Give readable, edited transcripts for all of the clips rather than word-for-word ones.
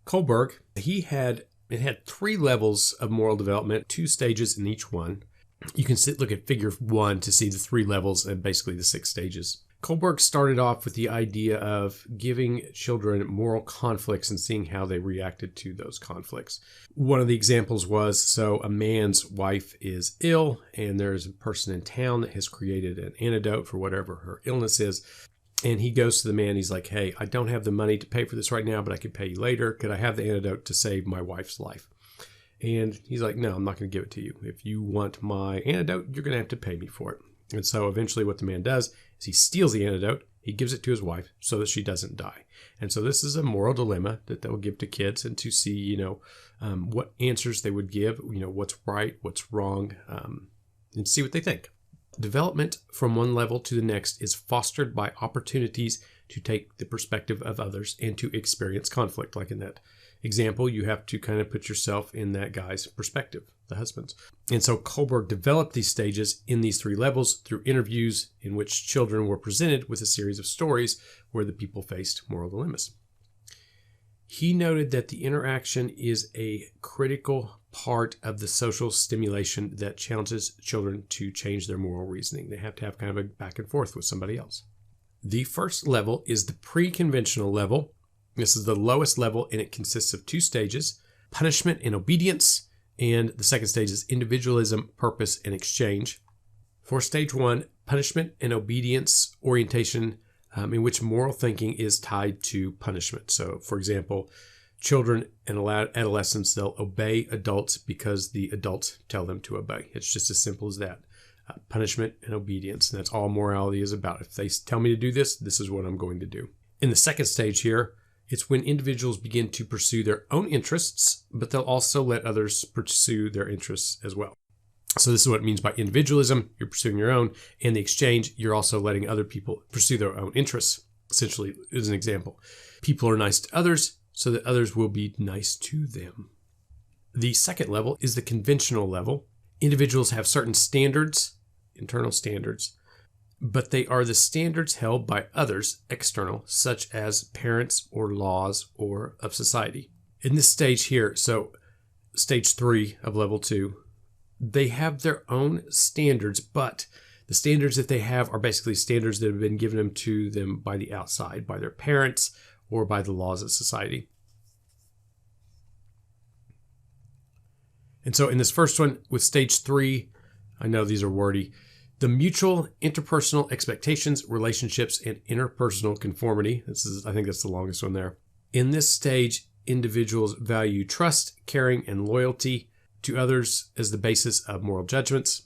Kohlberg, it had 3 levels of moral development, 2 stages in each one. You can look at figure 1 to see the 3 levels and basically the 6 stages. Kohlberg started off with the idea of giving children moral conflicts and seeing how they reacted to those conflicts. One of the examples was, so a man's wife is ill and there's a person in town that has created an antidote for whatever her illness is. And he goes to the man, he's like, hey, I don't have the money to pay for this right now, but I can pay you later. Could I have the antidote to save my wife's life? And he's like, no, I'm not going to give it to you. If you want my antidote, you're going to have to pay me for it. And so eventually what the man does is he steals the antidote, he gives it to his wife so that she doesn't die. And so this is a moral dilemma that they'll give to kids, and to see, what answers they would give, what's right, what's wrong, and see what they think. Development from one level to the next is fostered by opportunities to take the perspective of others and to experience conflict. Like in that example, you have to kind of put yourself in that guy's perspective, the husband's. And so Kohlberg developed these stages in these 3 levels through interviews in which children were presented with a series of stories where the people faced moral dilemmas. He noted that the interaction is a critical part of the social stimulation that challenges children to change their moral reasoning. They have to have kind of a back and forth with somebody else. The first level is the pre-conventional level. This is the lowest level, and it consists of 2 stages, punishment and obedience, and the second stage is individualism, purpose, and exchange. For stage 1, punishment and obedience orientation, in which moral thinking is tied to punishment. So, for example, children and adolescents, they'll obey adults because the adults tell them to obey. It's just as simple as that. Punishment and obedience. And that's all morality is about. If they tell me to do this, this is what I'm going to do. In the second stage here, it's when individuals begin to pursue their own interests, but they'll also let others pursue their interests as well. So this is what it means by individualism. You're pursuing your own. And the exchange, you're also letting other people pursue their own interests. Essentially, as an example, people are nice to others so that others will be nice to them. The second level is the conventional level. Individuals have certain standards, internal standards, but they are the standards held by others, external, such as parents or laws or of society. In this stage here, so stage 3 of level 2, they have their own standards, but the standards that they have are basically standards that have been given to them by the outside, by their parents or by the laws of society. And so in this first one, with stage 3, I know these are wordy, the mutual interpersonal expectations, relationships, and interpersonal conformity. I think that's the longest one there. In this stage, individuals value trust, caring, and loyalty to others as the basis of moral judgments.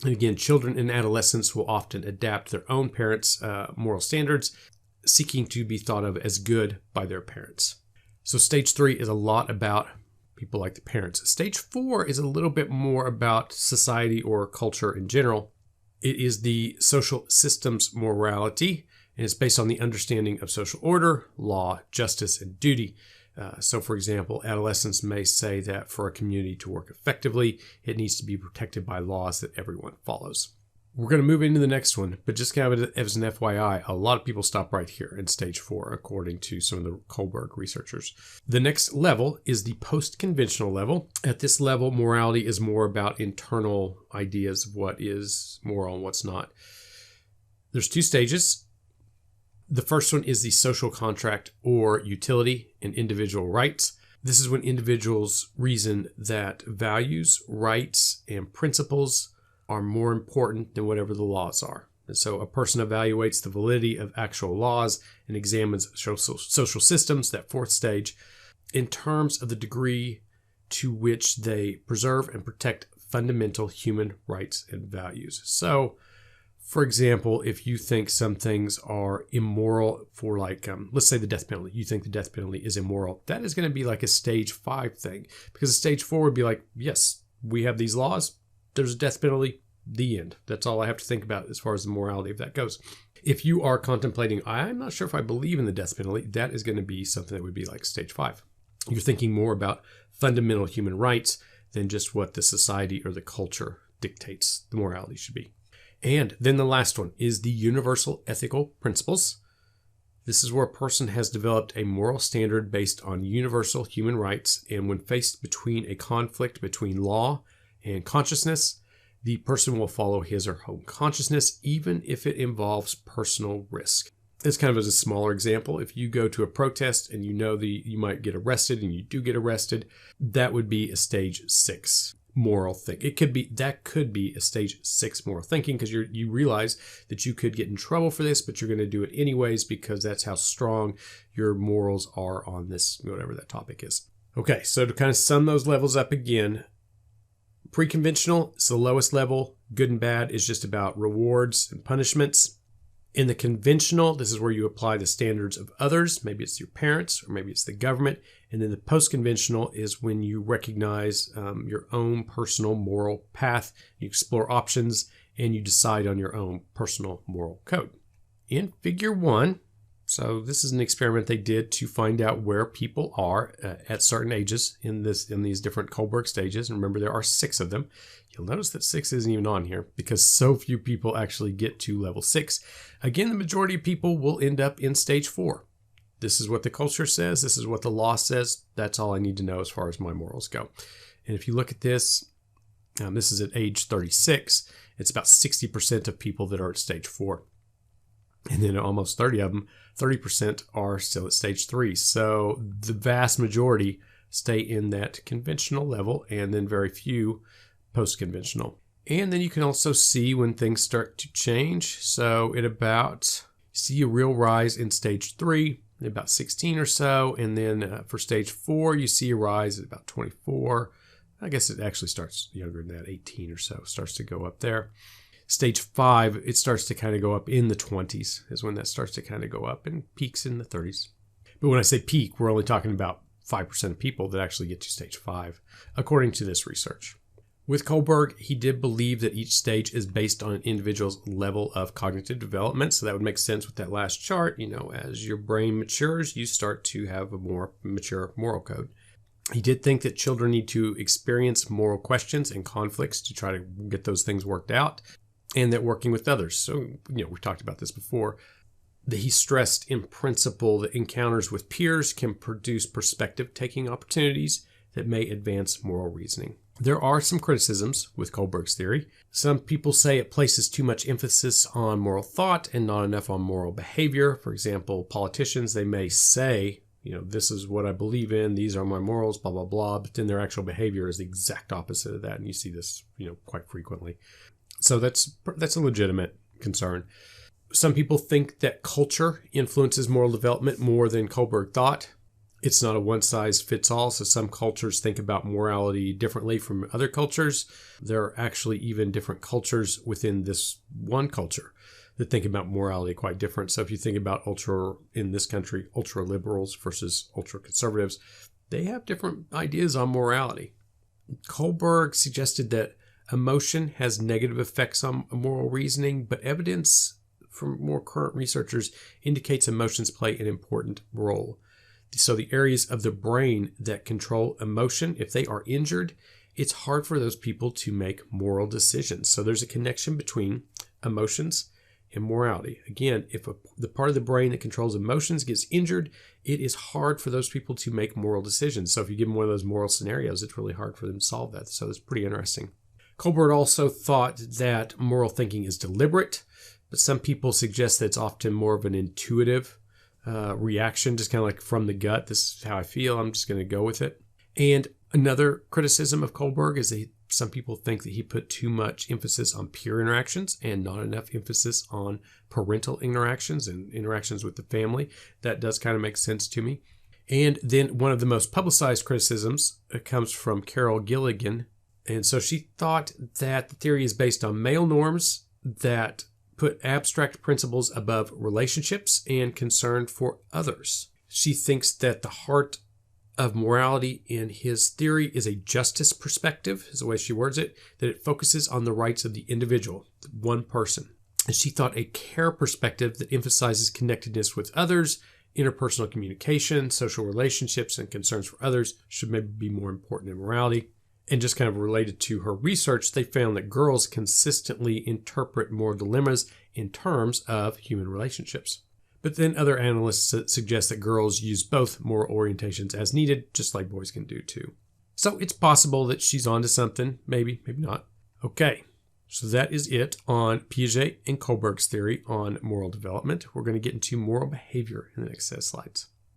And again, children and adolescents will often adapt their own parents' moral standards, seeking to be thought of as good by their parents. So stage 3 is a lot about people like the parents. Stage 4 is a little bit more about society or culture in general. It is the social systems morality, and it's based on the understanding of social order, law, justice, and duty. So, for example, adolescents may say that for a community to work effectively, it needs to be protected by laws that everyone follows. We're going to move into the next one, but just kind of as an FYI, a lot of people stop right here in stage 4, according to some of the Kohlberg researchers. The next level is the post-conventional level. At this level, morality is more about internal ideas of what is moral and what's not. There's 2 stages. The first one is the social contract or utility and individual rights. This is when individuals reason that values, rights, and principles are more important than whatever the laws are. And so a person evaluates the validity of actual laws and examines social systems, that 4th stage, in terms of the degree to which they preserve and protect fundamental human rights and values. So, for example, if you think some things are immoral for let's say the death penalty, you think the death penalty is immoral, that is going to be like a stage 5 thing, because a stage 4 would be like, yes, we have these laws, there's a death penalty, the end. That's all I have to think about as far as the morality of that goes. If you are contemplating, I'm not sure if I believe in the death penalty, that is going to be something that would be like stage 5. You're thinking more about fundamental human rights than just what the society or the culture dictates the morality should be. And then the last one is the universal ethical principles. This is where a person has developed a moral standard based on universal human rights, and when faced between a conflict between law and consciousness, the person will follow his or her own consciousness, even if it involves personal risk. It's kind of as a smaller example. If you go to a protest and you know you might get arrested and you do get arrested, that would be a stage 6 moral thing. That could be a stage 6 moral thinking, because you realize that you could get in trouble for this, but you're going to do it anyways because that's how strong your morals are on this, whatever that topic is. Okay, so to kind of sum those levels up again, pre-conventional is the lowest level. Good and bad is just about rewards and punishments. In the conventional, this is where you apply the standards of others. Maybe it's your parents or maybe it's the government. And then the post-conventional is when you recognize your own personal moral path. You explore options and you decide on your own personal moral code. In figure 1, so this is an experiment they did to find out where people are at certain ages in these different Kohlberg stages. And remember, there are 6 of them. You'll notice that 6 isn't even on here because so few people actually get to level 6. Again, the majority of people will end up in stage 4. This is what the culture says. This is what the law says. That's all I need to know as far as my morals go. And if you look at this, this is at age 36. It's about 60% of people that are at stage 4. And then almost 30% are still at stage 3. So the vast majority stay in that conventional level, and then very few post-conventional. And then you can also see when things start to change. So see a real rise in stage 3, at about 16 or so. And then for stage 4, you see a rise at about 24. I guess it actually starts younger than that, 18 or so, starts to go up there. Stage 5, it starts to kind of go up in the 20s is when that starts to kind of go up and peaks in the 30s. But when I say peak, we're only talking about 5% of people that actually get to stage 5, according to this research. With Kohlberg, he did believe that each stage is based on an individual's level of cognitive development. So that would make sense with that last chart. As your brain matures, you start to have a more mature moral code. He did think that children need to experience moral questions and conflicts to try to get those things worked out, and that working with others. So, we've talked about this before. That he stressed in principle that encounters with peers can produce perspective-taking opportunities that may advance moral reasoning. There are some criticisms with Kohlberg's theory. Some people say it places too much emphasis on moral thought and not enough on moral behavior. For example, politicians, they may say, this is what I believe in, these are my morals, blah, blah, blah, but then their actual behavior is the exact opposite of that, and you see this, quite frequently. So that's a legitimate concern. Some people think that culture influences moral development more than Kohlberg thought. It's not a one-size-fits-all, so some cultures think about morality differently from other cultures. There are actually even different cultures within this one culture that think about morality quite different. So if you think about in this country, ultra-liberals versus ultra-conservatives, they have different ideas on morality. Kohlberg suggested that emotion has negative effects on moral reasoning, but evidence from more current researchers indicates emotions play an important role. So the areas of the brain that control emotion, if they are injured, it's hard for those people to make moral decisions. So there's a connection between emotions and morality. Again, if the part of the brain that controls emotions gets injured, it is hard for those people to make moral decisions. So if you give them one of those moral scenarios, it's really hard for them to solve that. So it's pretty interesting. Kohlberg also thought that moral thinking is deliberate, but some people suggest that it's often more of an intuitive reaction, just kind of like from the gut. This is how I feel. I'm just going to go with it. And another criticism of Kohlberg is that some people think that he put too much emphasis on peer interactions and not enough emphasis on parental interactions and interactions with the family. That does kind of make sense to me. And then one of the most publicized criticisms comes from Carol Gilligan. And so she thought that the theory is based on male norms that put abstract principles above relationships and concern for others. She thinks that the heart of morality in his theory is a justice perspective, is the way she words it, that it focuses on the rights of the individual, one person. And she thought a care perspective that emphasizes connectedness with others, interpersonal communication, social relationships, and concerns for others should maybe be more important in morality. And just kind of related to her research, they found that girls consistently interpret moral dilemmas in terms of human relationships. But then other analysts suggest that girls use both moral orientations as needed, just like boys can do too. So it's possible that she's onto something, maybe, maybe not. Okay, so that is it on Piaget and Kohlberg's theory on moral development. We're going to get into moral behavior in the next set of slides.